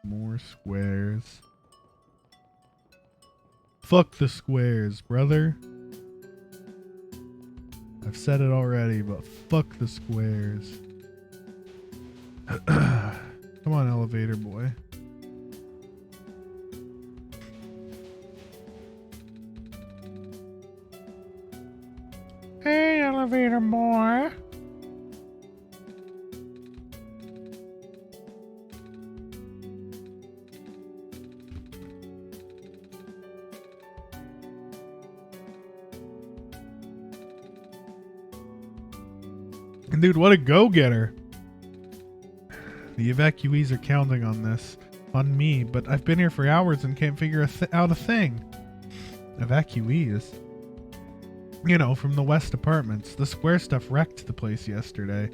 More squares. Fuck the squares, brother. I've said it already, but fuck the squares. Come on, elevator boy. Hey, elevator boy. Dude, what a go-getter. The evacuees are counting on this. On me, but I've been here for hours and can't figure out a thing. Evacuees? You know, from the West apartments. The square stuff wrecked the place yesterday.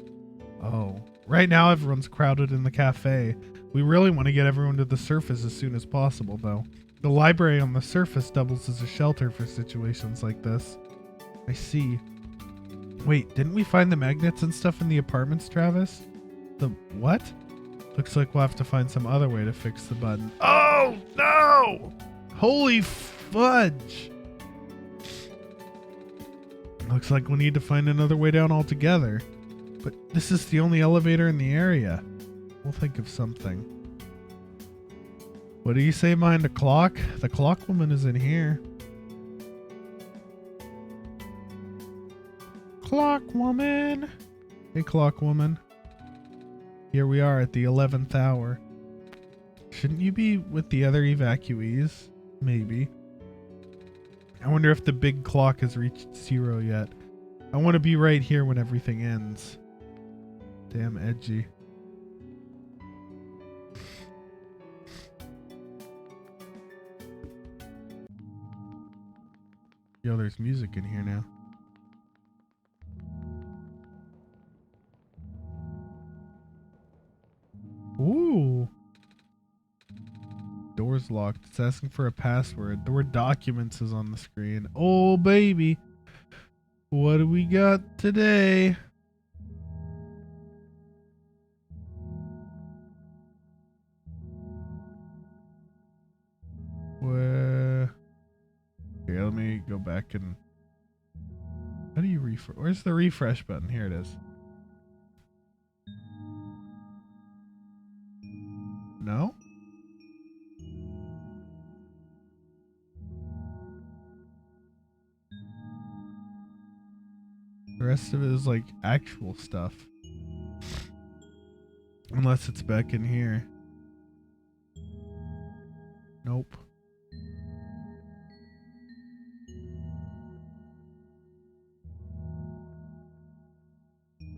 Oh. Right now everyone's crowded in the cafe. We really want to get everyone to the surface as soon as possible, though. The library on the surface doubles as a shelter for situations like this. I see. Wait, didn't we find the magnets and stuff in the apartments, Travis? The what? Looks like we'll have to find some other way to fix the button. Oh, no! Holy fudge! Looks like we need to find another way down altogether. But this is the only elevator in the area. We'll think of something. What do you say behind the clock? The clock woman is in here. Clock woman. Hey, clock woman. Here we are at the 11th hour. Shouldn't you be with the other evacuees? Maybe. I wonder if the big clock has reached 0 yet. I want to be right here when everything ends. Damn edgy. Yo, there's music in here now. Ooh. Door's locked. It's asking for a password. The word documents is on the screen. Oh, baby. What do we got today? Where? Here, let me go back and... How do you refresh? Where's the refresh button? Here it is. No? The rest of it is like actual stuff. Unless it's back in here. Nope.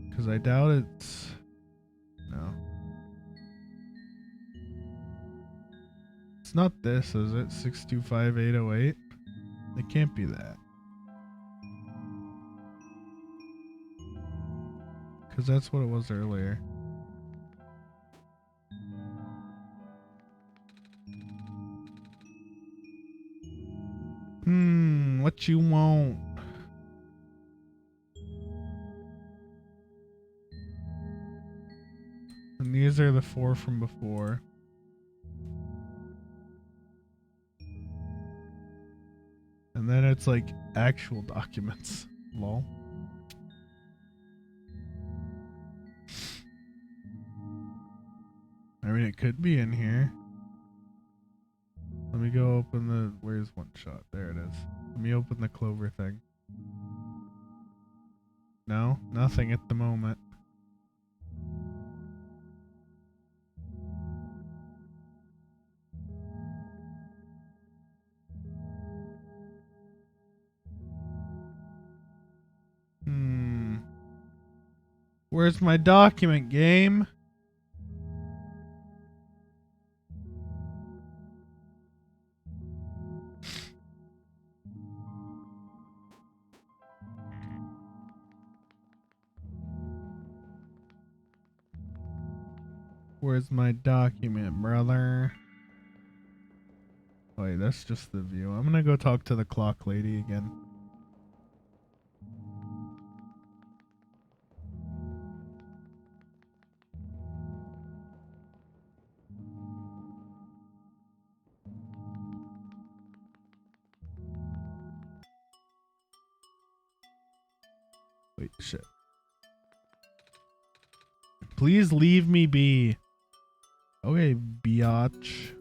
Because I doubt it's... No. It's not this, is it? 625808? It can't be that. Because that's what it was earlier. What you want? And these are the 4 from before. And then it's like actual documents. Lol. I mean, it could be in here. Let me go open the... Where's OneShot? There it is. Let me open the Clover thing. No? Nothing at the moment. Where's my document, game? Where's my document, brother? Wait, that's just the view. I'm gonna go talk to the clock lady again. Wait, shit. Please leave me be. Okay, biatch.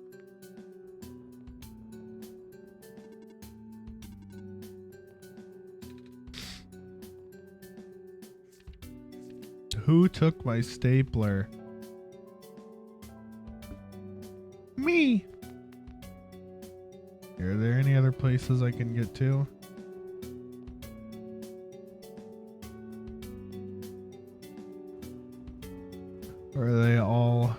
Who took my stapler? Me. Are there any other places I can get to? Or are they all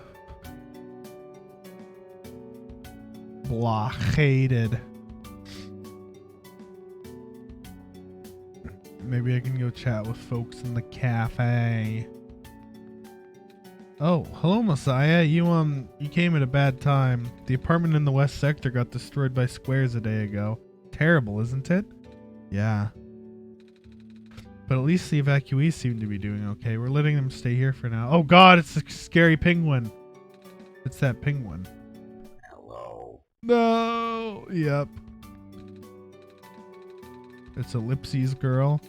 blockaded? Maybe I can go chat with folks in the cafe. Oh, hello, Messiah. You came at a bad time. The apartment in the west sector got destroyed by squares a day ago. Terrible, isn't it? Yeah. But at least the evacuees seem to be doing okay. We're letting them stay here for now. Oh god, it's a scary penguin. It's that penguin. Hello. No. Yep. It's Ellipses girl.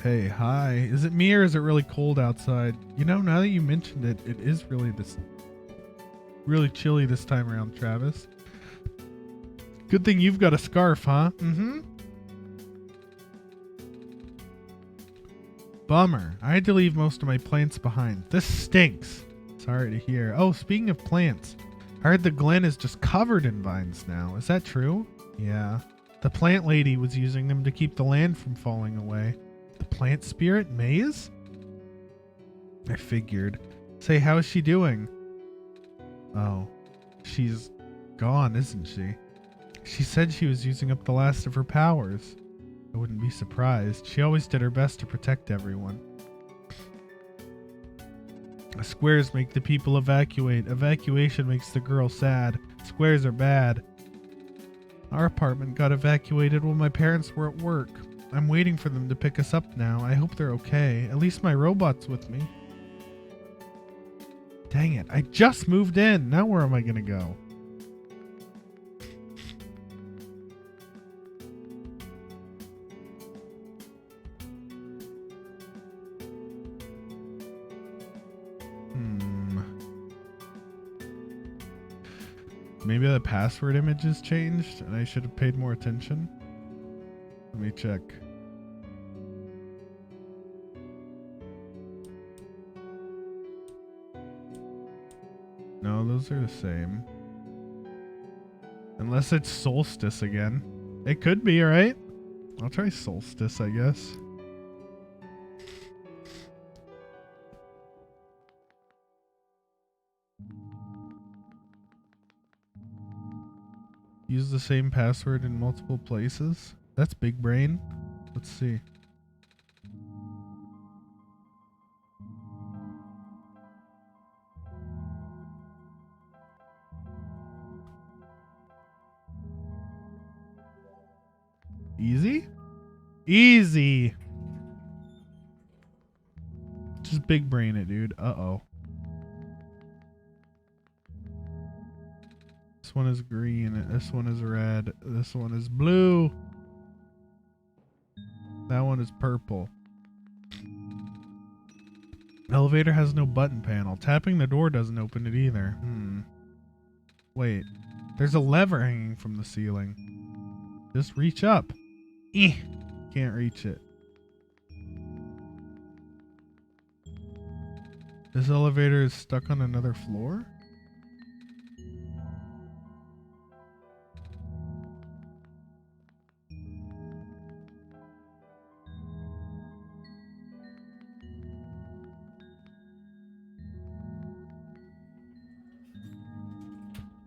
Hey, hi. Is it me or is it really cold outside? You know, now that you mentioned it, it is really chilly this time around, Travis. Good thing you've got a scarf, huh? Mm-hmm. Bummer. I had to leave most of my plants behind. This stinks. Sorry to hear. Oh, speaking of plants, I heard the Glen is just covered in vines now. Is that true? Yeah. The plant lady was using them to keep the land from falling away. The plant spirit, Maze? I figured. Say, how is she doing? Oh, she's gone, isn't she? She said she was using up the last of her powers. I wouldn't be surprised. She always did her best to protect everyone. Squares make the people evacuate. Evacuation makes the girl sad. Squares are bad. Our apartment got evacuated while my parents were at work. I'm waiting for them to pick us up now. I hope they're okay. At least my robot's with me. Dang it. I just moved in. Now where am I going to go? Maybe the password image has changed and I should have paid more attention. Let me check. No, those are the same. Unless it's Solstice again. It could be, right? I'll try Solstice, I guess. Use the same password in multiple places. That's big brain. Let's see. Easy? Easy. Just big brain it, dude. Uh-oh. This one is green. This one is red. This one is blue. That one is purple. Elevator has no button panel. Tapping the door doesn't open it either. Wait. There's a lever hanging from the ceiling. Just reach up. Can't reach it. This elevator is stuck on another floor?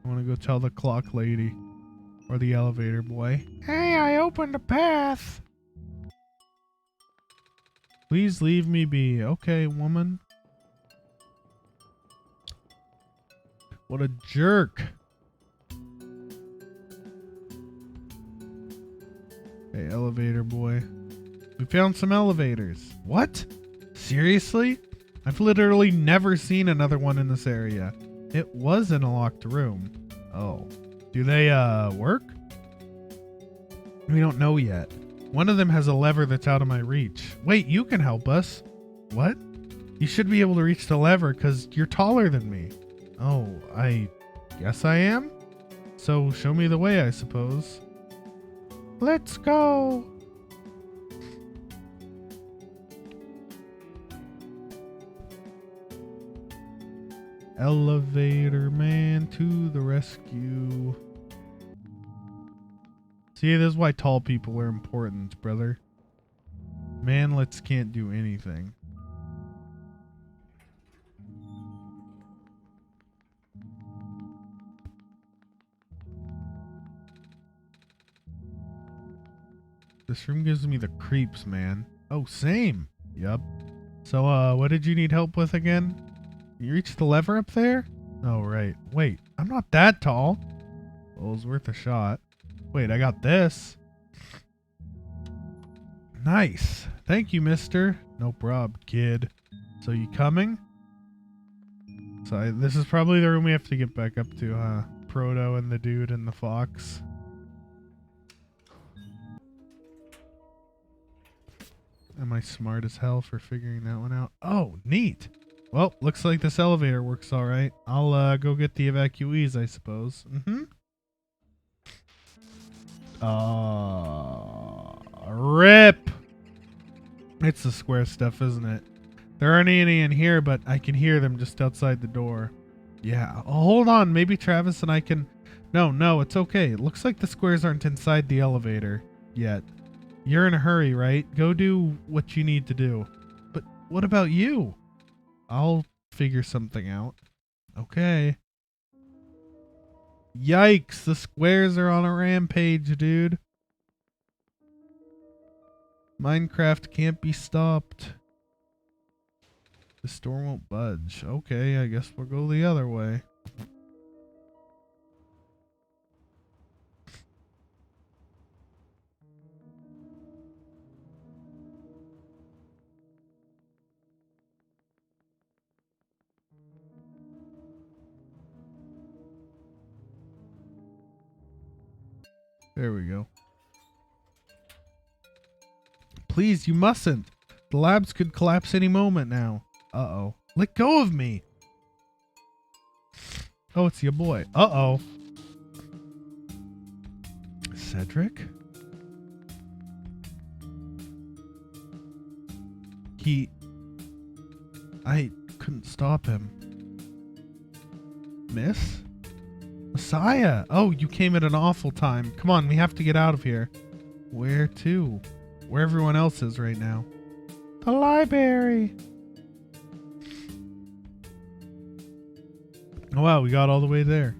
I want to go tell the clock lady or the elevator boy. Hey, I opened a path. Please leave me be. Okay, woman. What a jerk. Hey, elevator boy. We found some elevators. What? Seriously? I've literally never seen another one in this area. It was in a locked room. Oh. Do they, work? We don't know yet. One of them has a lever that's out of my reach. Wait, you can help us. What? You should be able to reach the lever because you're taller than me. Oh, I guess I am? So show me the way, I suppose. Let's go. Elevator man to the rescue. See, this is why tall people are important, brother. Manlets can't do anything. This room gives me the creeps, man. Oh, same. Yup. So, what did you need help with again? You reached the lever up there? Oh, right. Wait, I'm not that tall. Well, it was worth a shot. Wait, I got this. Nice. Thank you, mister. No prob, kid. So you coming? So this is probably the room we have to get back up to, huh? Proto and the dude and the fox. Am I smart as hell for figuring that one out? Oh, neat. Well, looks like this elevator works all right. I'll go get the evacuees, I suppose. Rip. It's the square stuff, isn't it? There aren't any in here, but I can hear them just outside the door. Yeah. Oh, hold on. Maybe Travis and I can... No, it's okay. It looks like the squares aren't inside the elevator yet. You're in a hurry, right? Go do what you need to do. But what about you? I'll figure something out. Okay. Yikes, the squares are on a rampage, dude. Minecraft can't be stopped. This door won't budge. Okay, I guess we'll go the other way. There we go. Please, you mustn't. The labs could collapse any moment now. Uh-oh. Let go of me. Oh, it's your boy. Uh-oh. Cedric? I couldn't stop him. Miss? Messiah! Oh, you came at an awful time. Come on, we have to get out of here. Where to? Where everyone else is right now. The library! Oh, wow, we got all the way there.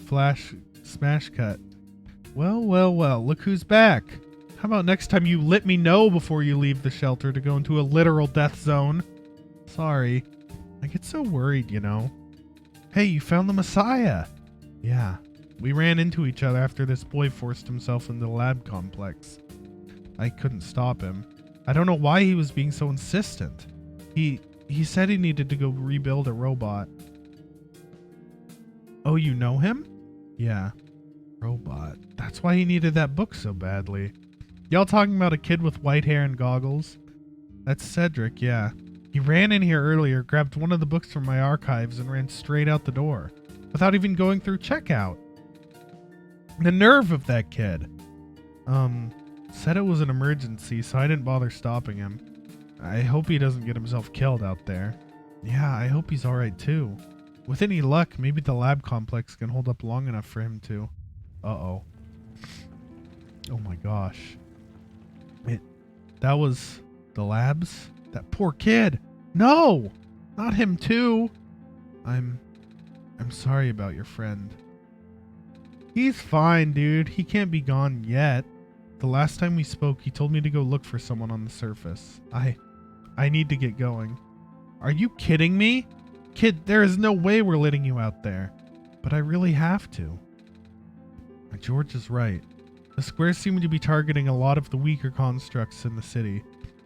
Flash, smash cut. Well, look who's back. How about next time you let me know before you leave the shelter to go into a literal death zone? Sorry. I get so worried, you know. Hey, you found the Messiah! Yeah, we ran into each other after this boy forced himself into the lab complex. I couldn't stop him. I don't know why he was being so insistent. He said he needed to go rebuild a robot. Oh, you know him? Yeah. Robot. That's why he needed that book so badly. Y'all talking about a kid with white hair and goggles? That's Cedric, yeah. He ran in here earlier, grabbed one of the books from my archives, and ran straight out the door. Without even going through checkout. The nerve of that kid. Said it was an emergency, so I didn't bother stopping him. I hope he doesn't get himself killed out there. Yeah, I hope he's alright too. With any luck, maybe the lab complex can hold up long enough for him to... Uh-oh. Oh my gosh. That was the labs? That poor kid! No! Not him too! I'm sorry about your friend. He's fine, dude. He can't be gone yet. The last time we spoke, he told me to go look for someone on the surface. I need to get going. Are you kidding me? Kid, there is no way we're letting you out there. But I really have to. George is right. The squares seem to be targeting a lot of the weaker constructs in the city.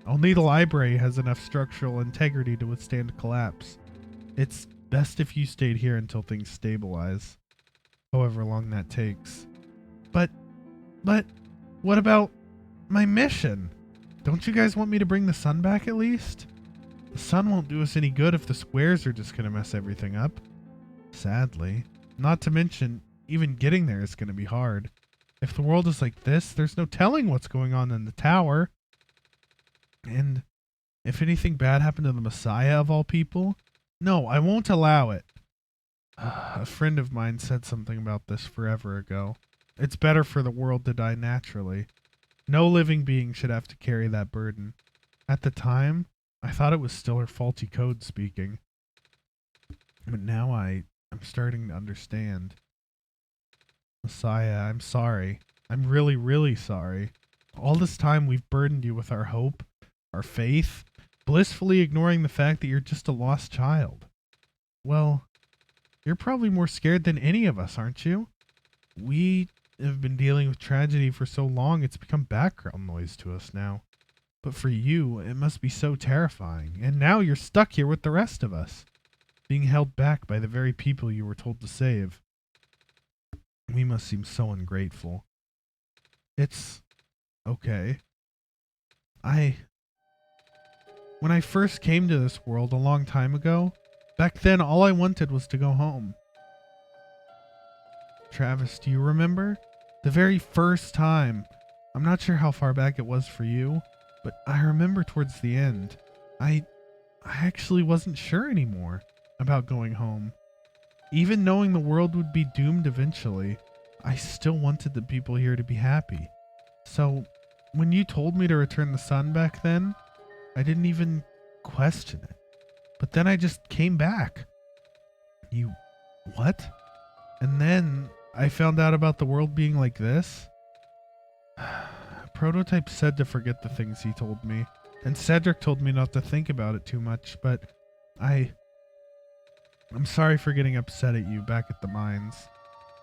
Only the library has enough structural integrity to withstand collapse. It's best if you stayed here until things stabilize. However long that takes. But, what about... my mission. Don't you guys want me to bring the sun back at least? The sun won't do us any good if the squares are just gonna mess everything up. Sadly. Not to mention, even getting there is gonna be hard. If the world is like this, there's no telling what's going on in the tower. And if anything bad happened to the Messiah of all people, no, I won't allow it. A friend of mine said something about this forever ago. It's better for the world to die naturally. No living being should have to carry that burden. At the time, I thought it was still her faulty code speaking. But now I'm starting to understand. Messiah, I'm sorry. I'm really, really sorry. All this time we've burdened you with our hope, our faith, blissfully ignoring the fact that you're just a lost child. Well, you're probably more scared than any of us, aren't you? We have been dealing with tragedy for so long it's become background noise to us now. But for you, it must be so terrifying. And now you're stuck here with the rest of us, being held back by the very people you were told to save. We must seem so ungrateful. It's okay. When I first came to this world a long time ago, back then all I wanted was to go home. Travis, do you remember? The very first time. I'm not sure how far back it was for you, but I remember towards the end. I actually wasn't sure anymore about going home. Even knowing the world would be doomed eventually, I still wanted the people here to be happy. So, when you told me to return the sun back then, I didn't even question it. But then I just came back. You... what? And then I found out about the world being like this. Prototype said to forget the things he told me, and Cedric told me not to think about it too much, but I'm sorry for getting upset at you back at the mines.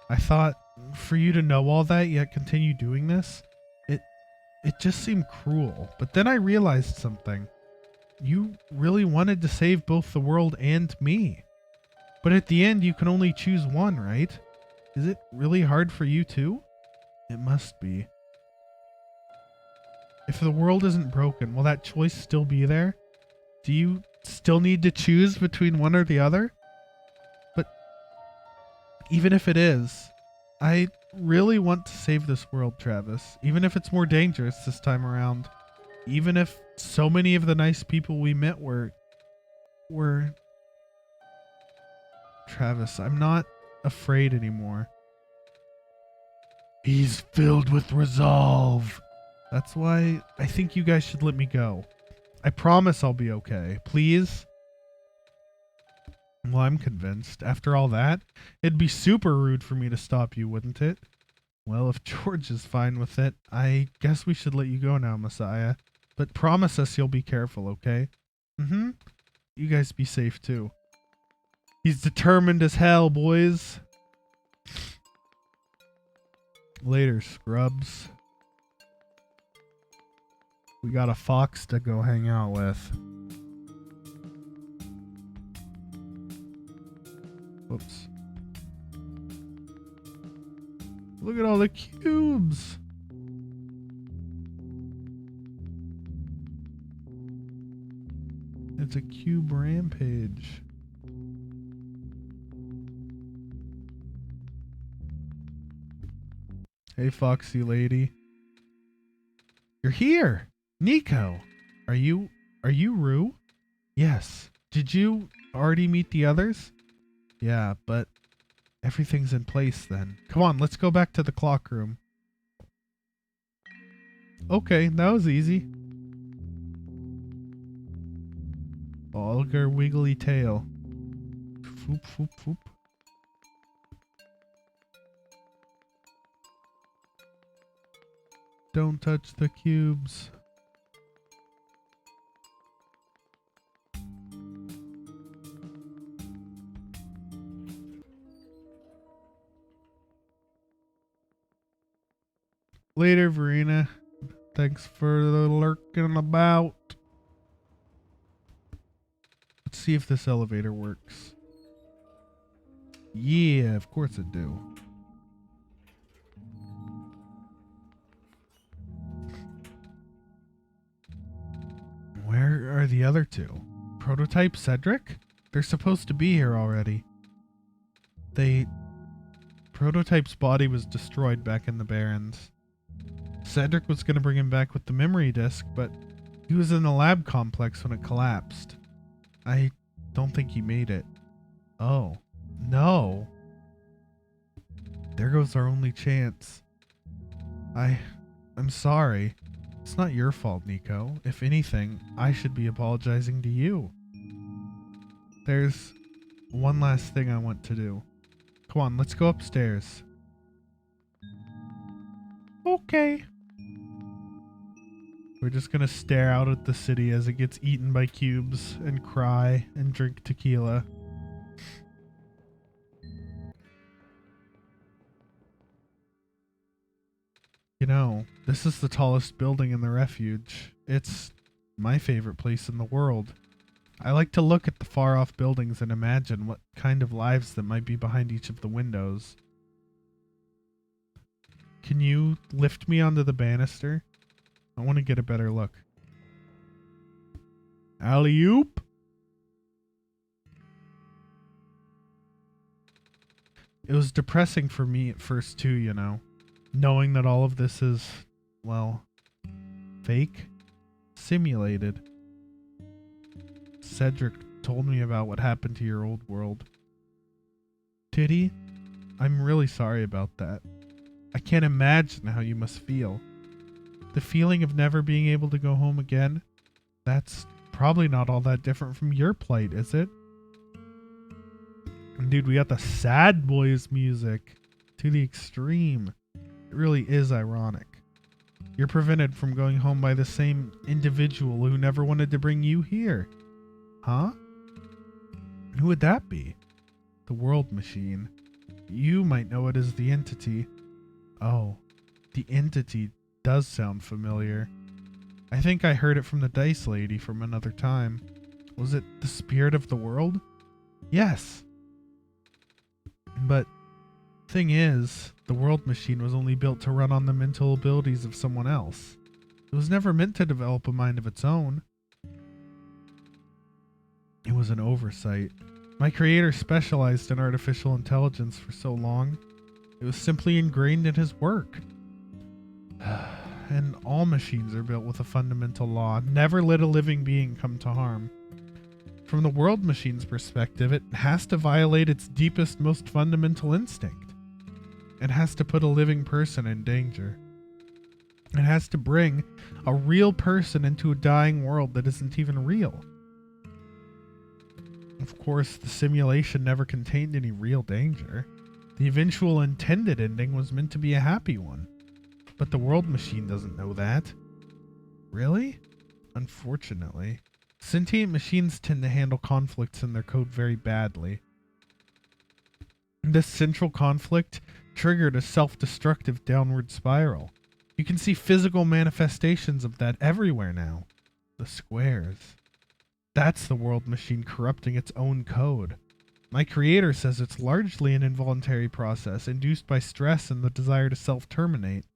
I thought for you to know all that yet continue doing this, it just seemed cruel. But then I realized something. You really wanted to save both the world and me. But at the end, you can only choose one, right? Is it really hard for you too? It must be. If the world isn't broken, will that choice still be there? Do you still need to choose between one or the other? But even if it is, I really want to save this world, Travis. Even if it's more dangerous this time around. Even if so many of the nice people we met were... Travis, I'm not afraid anymore. He's filled with resolve. That's why I think you guys should let me go. I promise I'll be okay. Please? Well, I'm convinced. After all that, it'd be super rude for me to stop you, wouldn't it? Well, if George is fine with it, I guess we should let you go now, Messiah. But promise us you'll be careful, okay? Mm-hmm. You guys be safe, too. He's determined as hell, boys. Later, scrubs. We got a fox to go hang out with. Whoops. Look at all the cubes. It's a cube rampage. Hey, foxy lady. You're here! Niko! Are you Rue? Yes. Did you already meet the others? Yeah, but everything's in place then. Come on, let's go back to the clock room. Okay, that was easy. Oh, look at her wiggly tail. Foop, foop, foop. Don't touch the cubes. Later, Verena. Thanks for the lurking about. Let's see if this elevator works. Yeah, of course it do. Where are the other two? Prototype Cedric? They're supposed to be here already. Prototype's body was destroyed back in the Barrens. Cedric was going to bring him back with the memory disk, but he was in the lab complex when it collapsed. I don't think he made it. Oh, no. There goes our only chance. I'm sorry. It's not your fault, Niko. If anything, I should be apologizing to you. There's one last thing I want to do. Come on, let's go upstairs. Okay. We're just gonna stare out at the city as it gets eaten by cubes and cry and drink tequila. You know, this is the tallest building in the refuge. It's my favorite place in the world. I like to look at the far off buildings and imagine what kind of lives that might be behind each of the windows. Can you lift me onto the banister? I want to get a better look. Alley-oop! It was depressing for me at first too, you know. Knowing that all of this is, well, fake? Simulated. Cedric told me about what happened to your old world. Did he? I'm really sorry about that. I can't imagine how you must feel. The feeling of never being able to go home again, that's probably not all that different from your plight, is it? And dude, we got the sad boys music to the extreme. It really is ironic. You're prevented from going home by the same individual who never wanted to bring you here. Huh? Who would that be? The world machine. You might know it as the entity. Oh, the entity does sound familiar. I think I heard it from the dice lady from another time. Was it the spirit of the world? Yes. But thing is, the world machine was only built to run on the mental abilities of someone else. It was never meant to develop a mind of its own. It was an oversight. My creator specialized in artificial intelligence for so long. It was simply ingrained in his work. And all machines are built with a fundamental law: never let a living being come to harm. From the world machine's perspective, it has to violate its deepest, most fundamental instinct. It has to put a living person in danger. It has to bring a real person into a dying world that isn't even real. Of course, the simulation never contained any real danger. The eventual intended ending was meant to be a happy one. But the world machine doesn't know that. Really? Unfortunately. Sentient machines tend to handle conflicts in their code very badly. This central conflict triggered a self-destructive downward spiral. You can see physical manifestations of that everywhere now. The squares. That's the world machine corrupting its own code. My creator says it's largely an involuntary process induced by stress and the desire to self-terminate.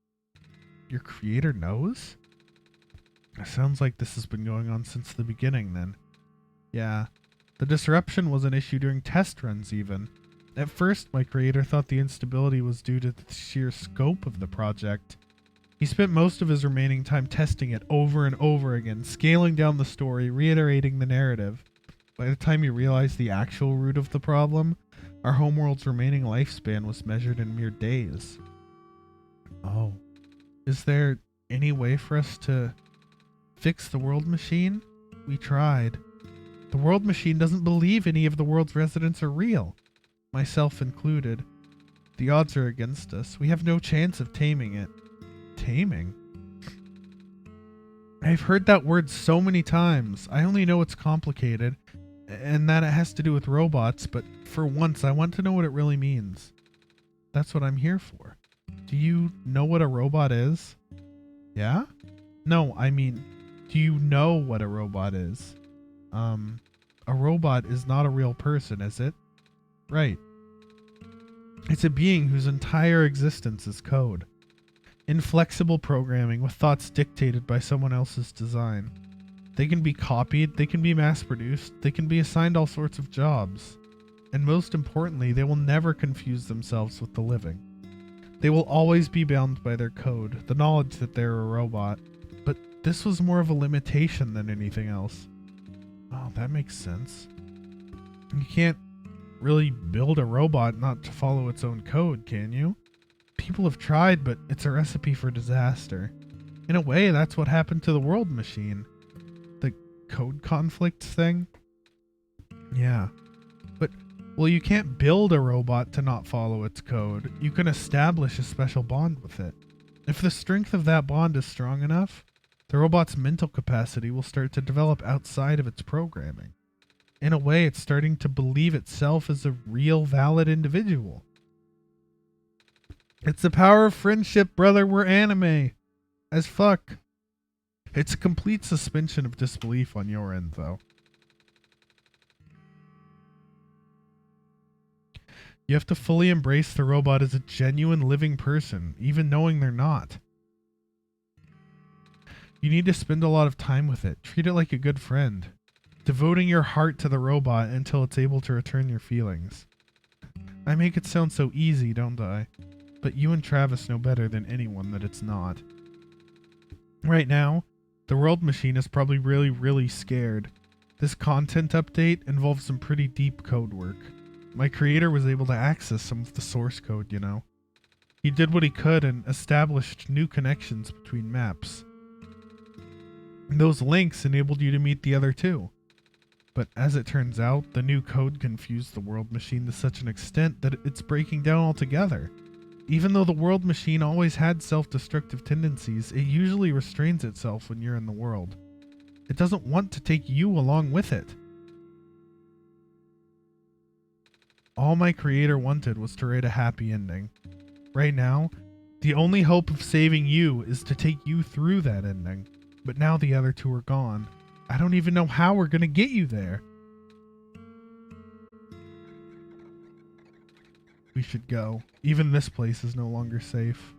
Your creator knows? It sounds like this has been going on since the beginning then. Yeah, the disruption was an issue during test runs even. At first, my creator thought the instability was due to the sheer scope of the project. He spent most of his remaining time testing it over and over again, scaling down the story, reiterating the narrative. By the time he realized the actual root of the problem, our homeworld's remaining lifespan was measured in mere days. Oh. Is there any way for us to fix the world machine? We tried. The world machine doesn't believe any of the world's residents are real, myself included. The odds are against us. We have no chance of taming it. Taming? I've heard that word so many times. I only know it's complicated, and that it has to do with robots, but for once I want to know what it really means. That's what I'm here for. Do you know what a robot is? Yeah? No, I mean, do you know what a robot is? A robot is not a real person, is it? Right. It's a being whose entire existence is code. Inflexible programming with thoughts dictated by someone else's design. They can be copied, they can be mass-produced, they can be assigned all sorts of jobs. And most importantly, they will never confuse themselves with the living. They will always be bound by their code, the knowledge that they're a robot. But this was more of a limitation than anything else. Oh, that makes sense. You can't really build a robot not to follow its own code, can you? People have tried, but it's a recipe for disaster. In a way, that's what happened to the world machine. The code conflicts thing? Yeah. But, well, you can't build a robot to not follow its code. You can establish a special bond with it. If the strength of that bond is strong enough, the robot's mental capacity will start to develop outside of its programming. In a way, it's starting to believe itself as a real, valid individual. It's the power of friendship, brother. We're anime. As fuck. It's a complete suspension of disbelief on your end, though. You have to fully embrace the robot as a genuine living person, even knowing they're not. You need to spend a lot of time with it. Treat it like a good friend. Devoting your heart to the robot until it's able to return your feelings. I make it sound so easy, don't I? But you and Travis know better than anyone that it's not. Right now, the world machine is probably really scared. This content update involves some pretty deep code work. My creator was able to access some of the source code, you know. He did what he could and established new connections between maps. And those links enabled you to meet the other two. But as it turns out, the new code confused the world machine to such an extent that it's breaking down altogether. Even though the world machine always had self-destructive tendencies, it usually restrains itself when you're in the world. It doesn't want to take you along with it. All my creator wanted was to write a happy ending. Right now, the only hope of saving you is to take you through that ending. But now the other two are gone. I don't even know how we're gonna get you there. We should go. Even this place is no longer safe.